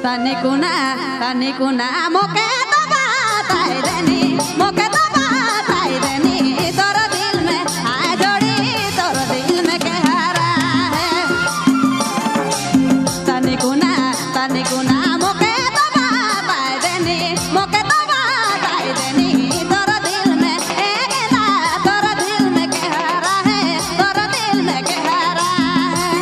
तनी कुना मोके तो बताई देनी मोके तो बताई देनी तोर दिल में हाय जोड़ी तोर दिल में कहरा है तनी कुना मोके तो बताई देनी मोके तो बताई देनी तोर दिल में कहरा तोर दिल में कहरा है तोर दिल में कहरा है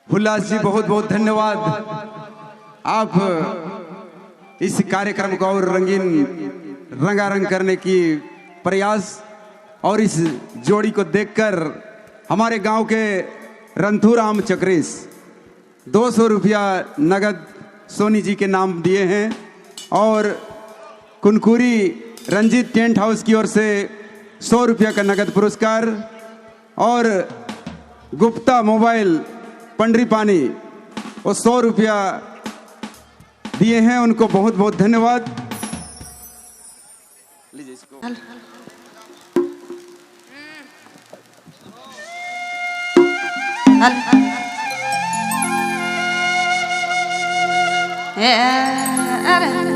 उल्लास जी बहुत बहुत धन्यवाद। आप इस कार्यक्रम को और रंगीन रंगारंग करने की प्रयास और इस जोड़ी को देखकर हमारे गांव के रंथूराम चक्रेश 200 रुपया नगद सोनी जी के नाम दिए हैं और कुनकुरी रंजीत टेंट हाउस की ओर से 100 रुपया का नगद पुरस्कार और गुप्ता मोबाइल पंडरी पानी वो 100 रुपया दिए हैं। उनको बहुत बहुत धन्यवाद। लीजिए इसको। अरे